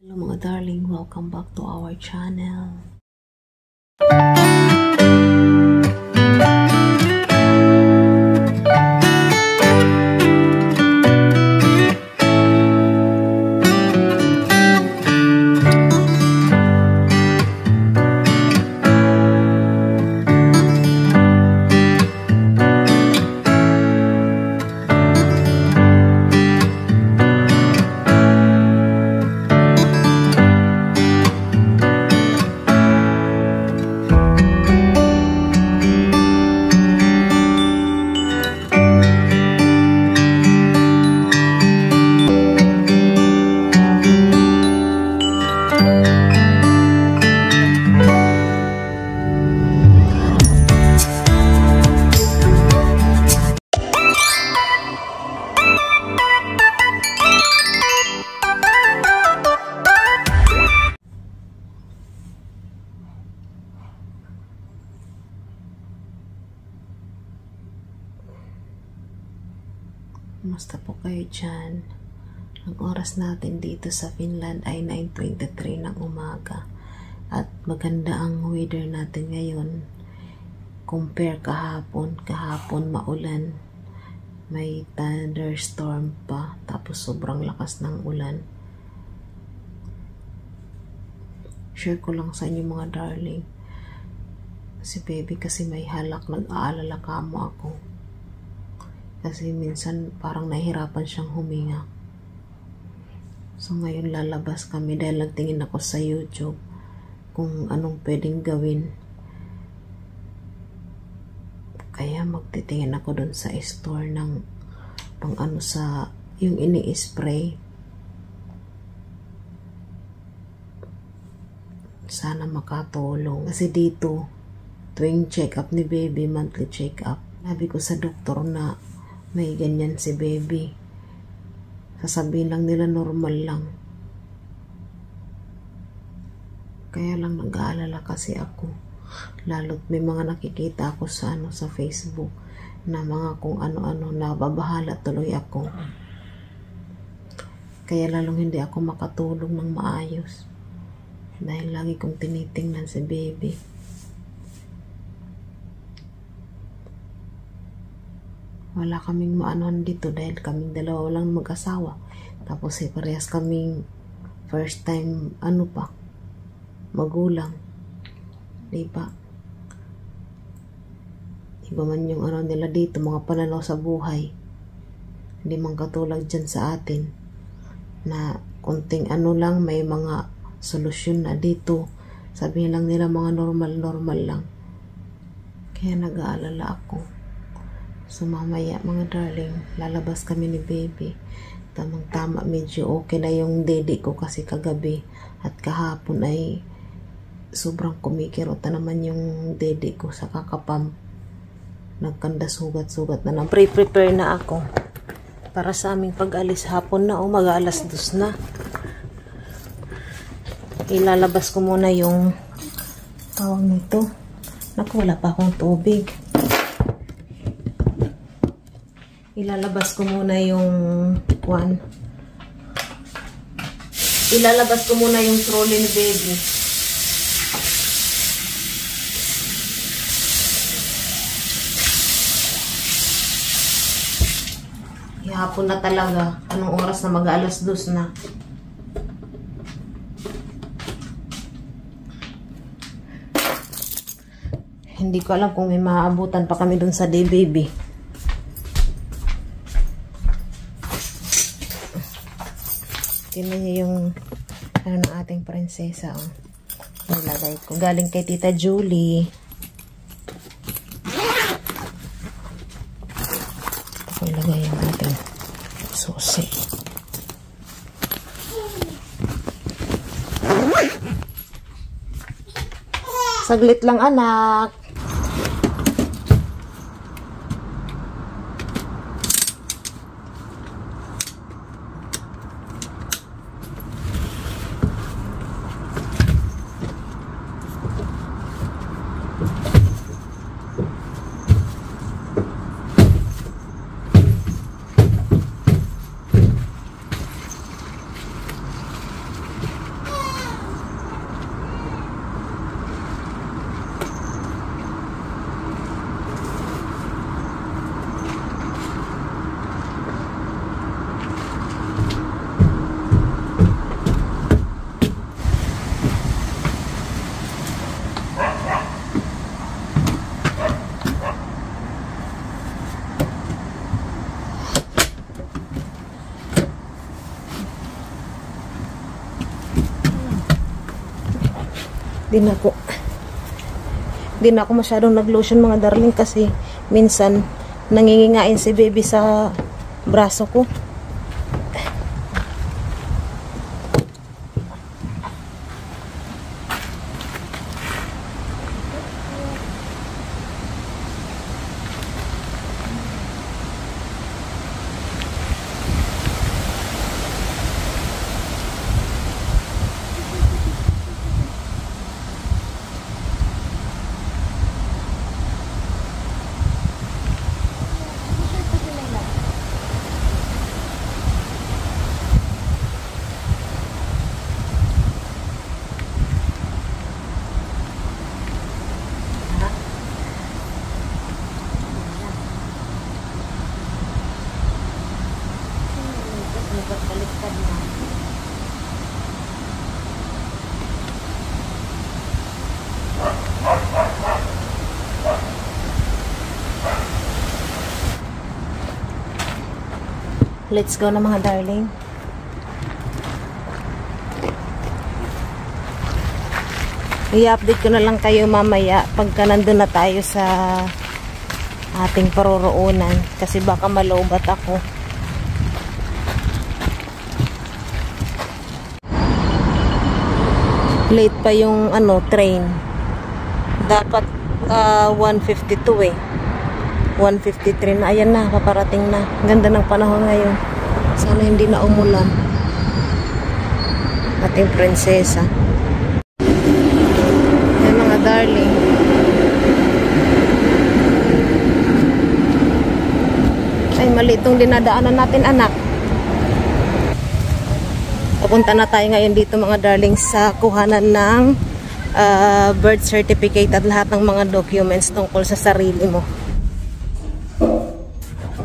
Hello mga darling, welcome back to our channel. Kumusta po kayo dyan? Ang oras natin dito sa Finland ay 9:23 ng umaga. At maganda ang weather natin ngayon. Compare kahapon. Kahapon maulan. May thunderstorm pa. Tapos sobrang lakas ng ulan. Share ko lang sa inyo mga darling. Si baby kasi may halak. Nag-aalala kamo ako. Kasi minsan parang nahihirapan siyang huminga. So ngayon lalabas kami dahil nagtingin ako sa YouTube kung anong pwedeng gawin. Kaya magtitingin ako dun sa store ng pang ano sa yung ini-spray. Sana makatulong. Kasi dito tuwing check-up ni baby, monthly check-up, sabi ko sa doktor na may ganyan si baby. Sasabihin lang nila normal lang. Kaya lang nag-aalala kasi ako. Lalo't may mga nakikita ako sa sa Facebook na mga kung ano-ano, nababahala tuloy ako. Kaya lalong hindi ako makatulong ng maayos. Dahil lagi kong tinitingnan si baby. Wala kaming maanuhan dito dahil kaming dalawa lang mag-asawa. Tapos parehas kaming first time magulang. Diba? Iba man yung nila dito, mga pananaw sa buhay. Hindi man katulad dyan sa atin na kunting lang, may mga solusyon na dito. Sabihin lang nila mga normal lang. Kaya nag-aalala ako. So mamaya mga darling, lalabas kami ni baby. Tamang-tama, medyo okay na yung dede ko kasi kagabi at kahapon ay sobrang kumikirot na naman yung dede ko sa kakapam. Nagkanda sugat-sugat na lang. Prepare na ako para sa aming pag-alis. Hapon na mag-alas 2 na. Ilalabas ko muna yung tawag nito. Naku, wala pa akong tubig. Ilalabas ko muna yung Ilalabas ko muna yung trolley ni baby. Ihapon na talaga. Anong oras na mag-alas 2 na? Hindi ko alam kung may maaabutan pa kami dun sa day baby. Tingnan niyo yung ng ating prinsesa. Nilagay ko. Galing kay Tita Julie. Ito ilagay yung ating susi. Saglit lang anak. Di na ako masyadong nag-lotion mga darling kasi minsan nangingingain si baby sa braso ko. Baliktad na. Let's go na mga darling. I-update ko na lang kayo mamaya pagka nandun na tayo sa ating paroroonan kasi baka malobat ako. Late pa yung train. Dapat 1:52 eh. 1:53 na. Ayan na, paparating na. Ganda ng panahon ngayon. Sana hindi na umulan. Ating prinsesa. Ayan mga darling. Ay, mali itong dinadaanan natin anak. Papunta na tayo ngayon dito mga darling sa kuhanan ng birth certificate at lahat ng mga documents tungkol sa sarili mo.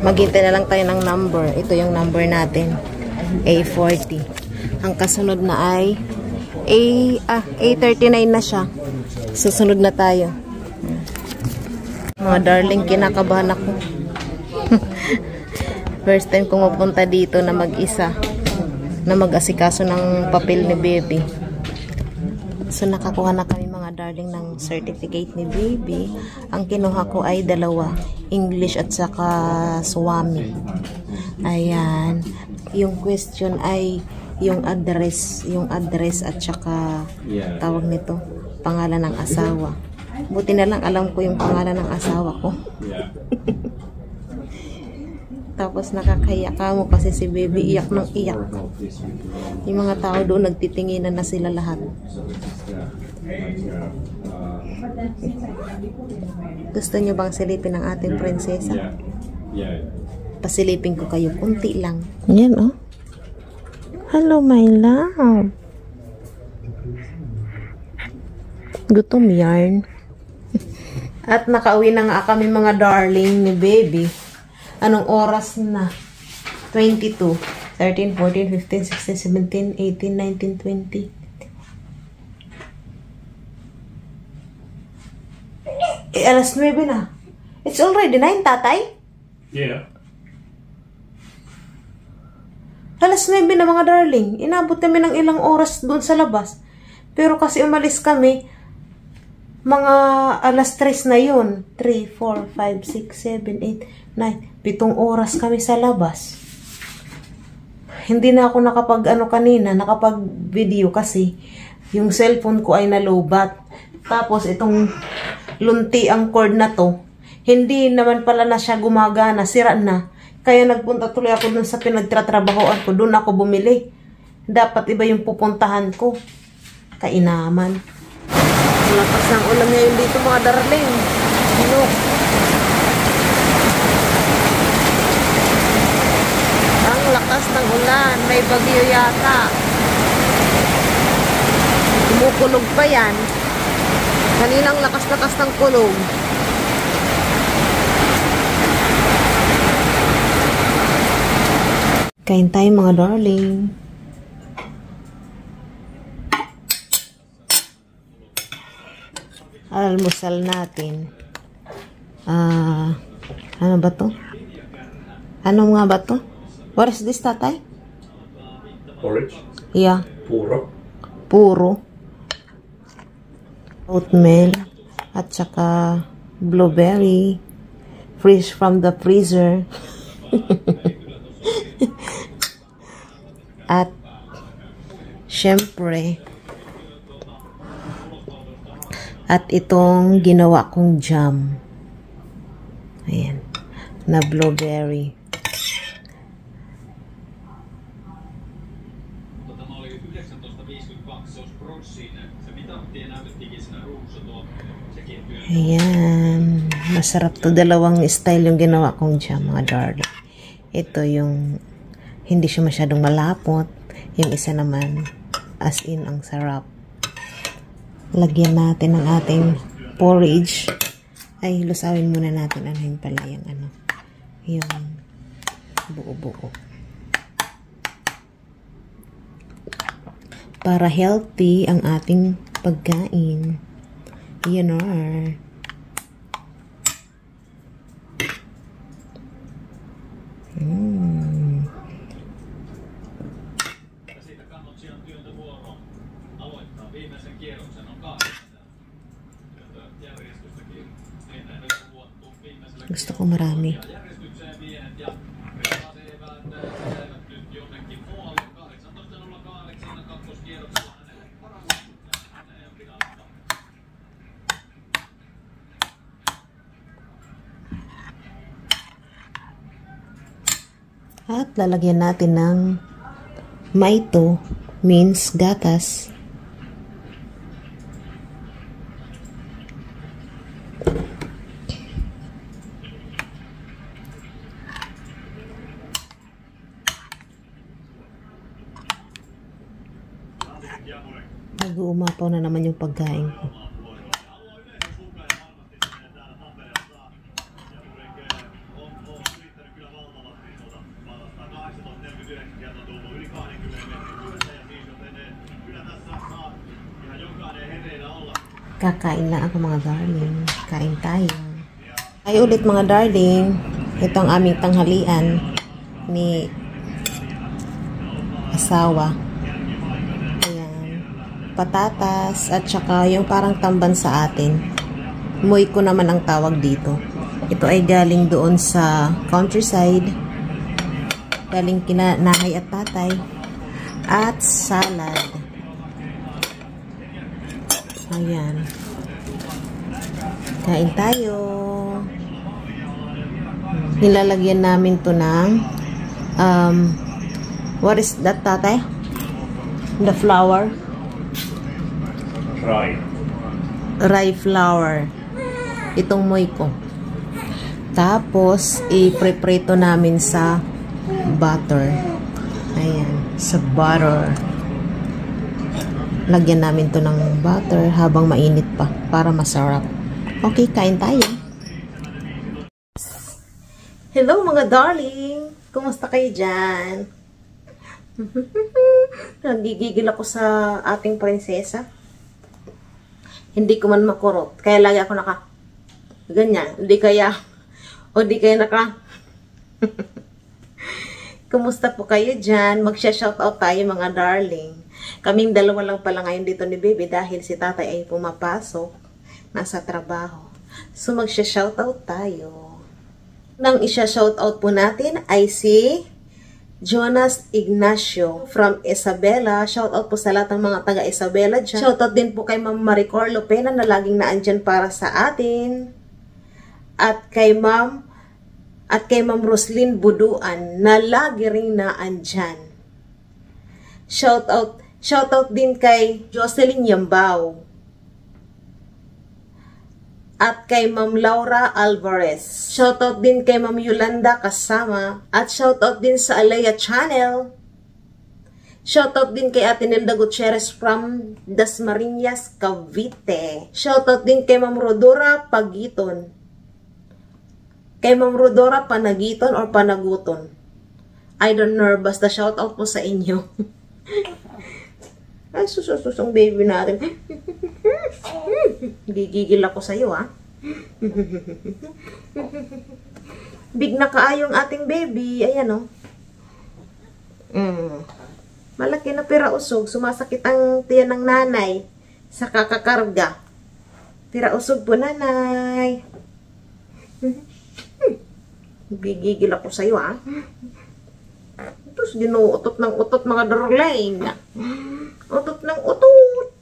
Maghintay na lang tayo ng number. Ito yung number natin. A40. Ang kasunod na ay A39 na siya. Susunod na tayo. Mga darling, kinakabahan ako. First time kong mapunta dito na mag-isa. Na mag-asikaso ng papel ni baby. So nakakuha na kami mga darling ng certificate ni baby. Ang kinuha ko ay 2, English at saka Swami. Ayan. Yung question ay yung address at saka tawag nito, pangalan ng asawa. Buti na lang alam ko yung pangalan ng asawa ko. Tapos nakakaya ka mo kasi si baby iyak ng iyak. Yung mga tao doon nagtitinginan na sila lahat. Gusto nyo bang silipin ang ating prinsesa? Pasilipin ko kayo kunti lang. Yan oh. Hello my love. Gutom yarn. At nakauwi na nga kami mga darling ni baby. Anong oras na? 22, 13, 14, 15, 16, 17, 18, 19, 20. Alas 9 na. It's already 9, tatay? Yeah. Alas 9 na mga darling. Inabot kami ng ilang oras doon sa labas. Pero kasi umalis kami, mga alas 3 na yun. 3, 4, 5, 6, 7, 8, 9. 7 oras kami sa labas. Hindi na ako nakapag video kasi yung cellphone ko ay nalobat. Tapos itong lunti ang cord na to, hindi naman pala na siya gumagana, sira na. Kaya nagpunta tuloy ako dun sa pinagtatrabahoan ko, dun ako bumili. Dapat iba yung pupuntahan ko. Kainaman. Lakas ng ulan ngayon dito mga darling. Look. Ang lakas ng ulan. May bagyo yata. Kumukulog pa yan. Kaninang lakas-lakas ng kulog. Kain tayo mga darling. Almusal natin. Ano ba to? Ano nga ba to? What is this, tatay? Porridge? Yeah. Puro. Puro. oatmeal, at saka blueberry, fresh from the freezer. At syempre, at itong ginawa kong jam. Ayan, na blueberry. Ayan, masarap to. Dalawang style yung ginawa kong jam, mga darling. Ito yung hindi siya masyadong malapot. Yung isa naman, as in, ang sarap. Lagyan natin ng ating porridge. Ay, lusawin muna natin. Ano yung pala yung ano? Yung buo-buo. Para healthy ang ating pagkain. Yan o. Gusto ko marami. At lalagyan natin ng maito, means gatas. Nag-uumapaw na naman yung pagkain ko. Kakain na ako, mga darling. Kain tayo. Ay ulit, mga darling. Ito ang aming tanghalian ni asawa. Ayan. Patatas at saka yung parang tamban sa atin. Muy ko naman ang tawag dito. Ito ay galing doon sa countryside. Galing kina nanay at tatay. At salad. Ayan. Kain tayo. Nilalagyan namin to ng what is that, tatay? The flour? Rye flour. Itong moy ko. Tapos, i-preprito namin sa butter. Ayan. Sa butter. Lagyan namin to ng butter habang mainit pa para masarap. Okay, kain tayo. Hello, mga darling! Kumusta kayo dyan? Nagigigil ako sa ating prinsesa. Hindi ko man makurot. Kaya lagi ako ganyan. Hindi kaya naka Kumusta po kayo dyan? Magsha-shoutout tayo, mga darling. Kaming dalawa lang pala ngayon dito ni baby dahil si tatay ay pumapasok. Nasa trabaho. So, magsha-shoutout tayo. Nang isha-shoutout po natin ay si Jonas Ignacio from Isabela. Shoutout po sa lahat ng mga taga-Isabela dyan. Shoutout din po kay Ma'am Maricor Lopena na laging naandyan para sa atin. At kay Ma'am Roslyn Buduan na lagi ring naandyan. Shoutout din kay Jocelyn Yambao. At kay Ma'am Laura Alvarez. Shoutout din kay Ma'am Yolanda Kasama. At shoutout din sa Alea Channel. Shoutout din kay Ate Nelda Gutierrez from Dasmariñas, Cavite. Shoutout din kay Ma'am Rodora Pagiton. Kay Ma'am Rodora Panagiton or Panaguton. I don't know, basta shoutout po sa inyo. Ay, sususong baby natin. Gigigil ako sa iyo, ha? Big na kaayong ating baby. Ayan, oh. Malaki na pera usog. Sumasakit ang tiyan ng nanay sa kakakarga. Tira usog po, nanay. Gigigil ako sa'yo, ha? Tapos ginuutot ng utot, mga darling. Utot ng utot.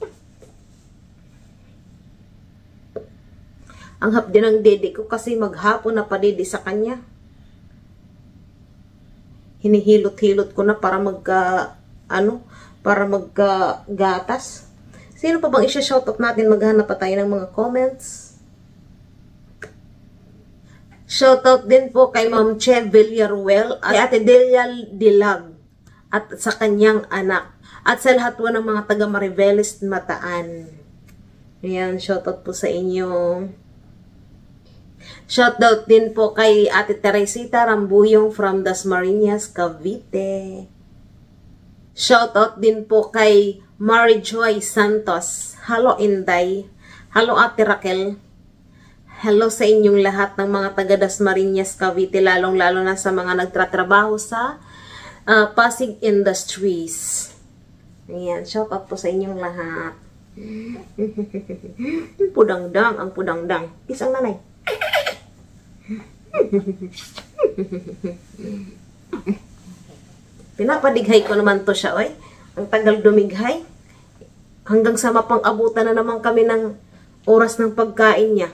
Ang hapdi ng dede ko kasi maghapon na padidi sa kanya. Hinihilot-hilot ko na para gatas. Sino pa bang i-shoutout natin? Maghanap pa tayo ng mga comments. Shoutout din po kay Ma'am Che Villaruel at Ate Delia Dilag at sa kanyang anak. At sa lahat po ng mga taga Mariveles Mataan. Ayan, shoutout po sa inyo. Shoutout din po kay Ate Teresita Rambuyong from Dasmariñas, Cavite. Shoutout din po kay Mary Joy Santos. Hello, Inday. Hello, Ate Raquel. Hello sa inyong lahat ng mga taga Dasmariñas, Cavite, lalong-lalo na sa mga nagtatrabaho sa Pasig Industries. Ayan, shoutout po sa inyong lahat. Pudangdang, ang pudangdang. Isang nanay. Pinapadighay ko naman to siya, oy. Ang tagal dumighay. Hanggang sa mapang-abutan na naman kami ng oras ng pagkain niya.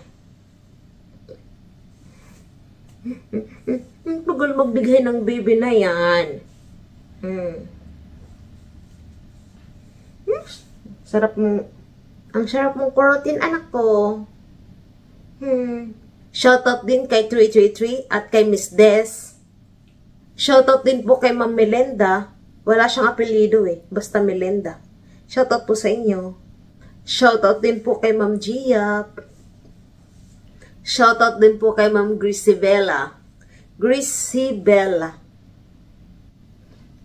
Tagal magbigay ng baby na yan. Sarap mo. Ang sarap mong kurutin, anak ko. Shoutout din kay 333 at kay Miss Des. Shoutout din po kay Ma'am Melenda. Wala siyang apelyido eh. Basta Melenda. Shoutout po sa inyo. Shoutout din po kay Ma'am Gia. Shoutout din po kay Ma'am Grisibella.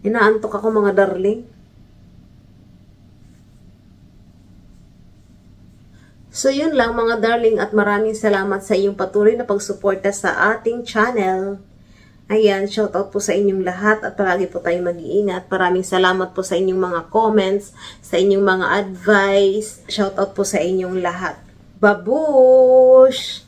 Inaantok ako, mga darling. So yun lang, mga darling, at maraming salamat sa inyong patuloy na pagsuporta sa ating channel. Ayan, shoutout po sa inyong lahat at palagi po tayong mag-iingat. Maraming salamat po sa inyong mga comments, sa inyong mga advice. Shoutout po sa inyong lahat. Babush!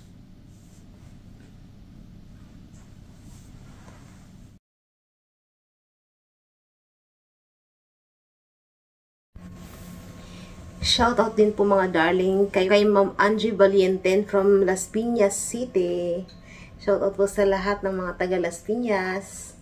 Shoutout din po, mga darling, kay Ma'am Angie Valienten from Las Piñas City. Shoutout po sa lahat ng mga taga Las Piñas.